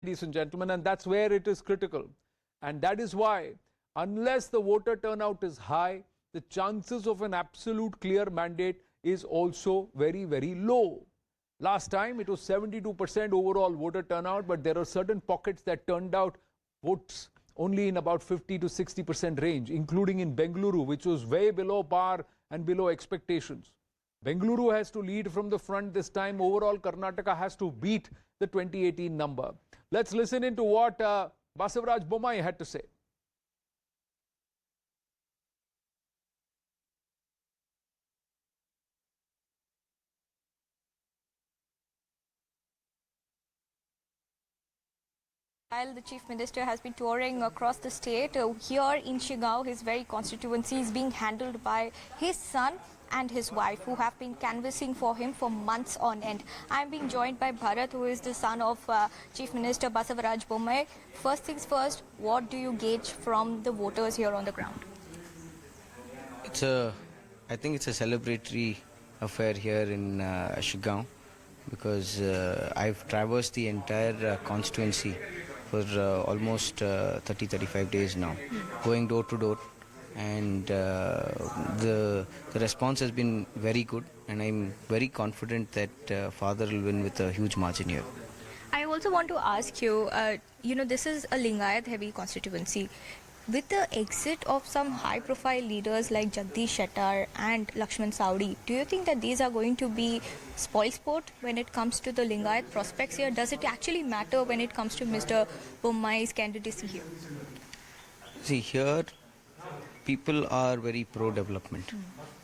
ladies and gentlemen, and that's where it is critical. And that is why, unless the voter turnout is high, the chances of an absolute clear mandate is also very, very low. Last time it was 72% overall voter turnout, but there are certain pockets that turned out votes only in about 50 to 60% range, including in Bengaluru, which was way below par and below expectations. Bengaluru has to lead from the front this time. Overall, Karnataka has to beat the 2018 number. Let's listen into what Basavaraj Bommai had to say. While the Chief Minister has been touring across the state, here in Shigao, his very constituency is being handled by his son and his wife, who have been canvassing for him for months on end. I'm being joined by Bharath, who is the son of Chief Minister Basavaraj Bommai. First things first, what do you gauge from the voters here on the ground? I think it's a celebratory affair here in Shigao, because I've traversed the entire constituency for almost 30-35 days now, going door to door, and the response has been very good, and I'm very confident that father will win with a huge margin here. I also want to ask you, this is a Lingayat heavy constituency. With the exit of some high-profile leaders like Jagdish Shettar and Lakshman Saudi, do you think that these are going to be spoil sport when it comes to the Lingayat prospects here? Does it actually matter when it comes to Mr. Bommai's candidacy here? See, here people are very pro-development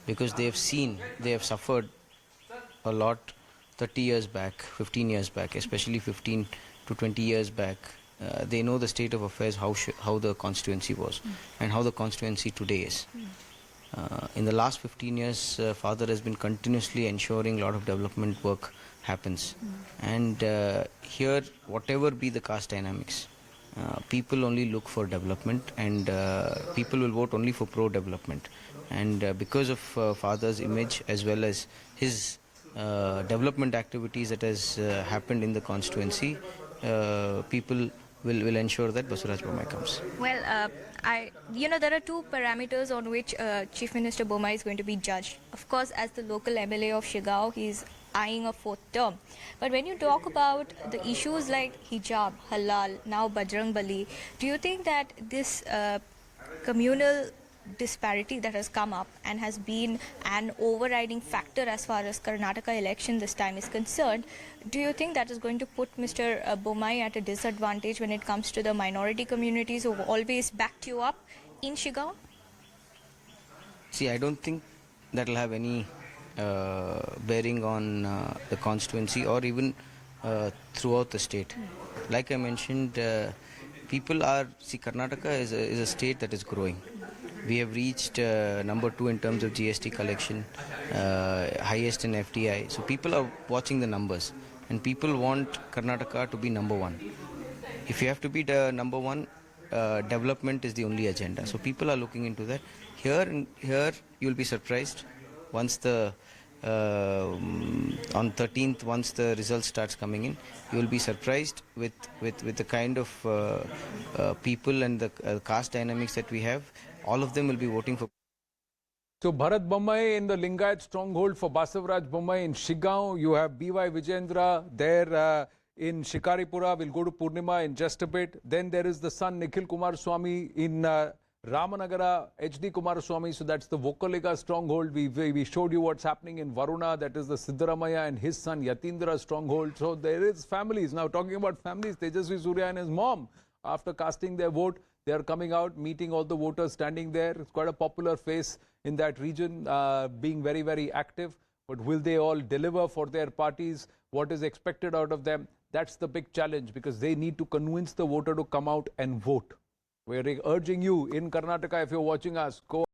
because they have suffered a lot 30 years back, 15 years back, especially 15 to 20 years back. They know the state of affairs, how the constituency was and how the constituency today is. In the last 15 years, father has been continuously ensuring a lot of development work happens. And here, whatever be the caste dynamics, people only look for development, and people will vote only for pro-development. And because of father's image as well as his development activities that has happened in the constituency, people will ensure that Basavaraj Bommai comes. Well, there are two parameters on which Chief Minister Bommai is going to be judged. Of course, as the local MLA of Shigao, he is eyeing a fourth term. But when you talk about the issues like hijab, halal, now Bajrang Bali, do you think that this communal disparity that has come up and has been an overriding factor as far as Karnataka election this time is concerned, do you think that is going to put Mr. Bommai at a disadvantage when it comes to the minority communities who have always backed you up in Shigao? See, I don't think that will have any bearing on the constituency or even throughout the state. Like I mentioned, Karnataka is a state that is growing. We have reached number 2 in terms of GST collection, highest in FDI. So people are watching the numbers, and people want Karnataka to be number 1. If you have to be the number 1, development is the only agenda. So people are looking into that. Here you will be surprised once on 13th, once the results starts coming in, you will be surprised with the kind of people and the caste dynamics that we have. All of them will be voting for. So Bharath Bommai in the Lingayat stronghold for Basavaraj Bommai in Shigao. You have B.Y. Vijendra there in Shikaripura. We'll go to Purnima in just a bit. Then there is the son Nikhil Kumaraswamy in Ramanagara, H.D. Kumaraswamy. So that's the Vokaliga stronghold. We showed you what's happening in Varuna. That is the Siddaramaiah and his son Yatindra stronghold. So there is families. Now talking about families, Tejasvi Surya and his mom, after casting their vote, they are coming out, meeting all the voters, standing there. It's quite a popular face in that region, being very, very active. But will they all deliver for their parties? What is expected out of them? That's the big challenge, because they need to convince the voter to come out and vote. We're urging you in Karnataka, if you're watching us, go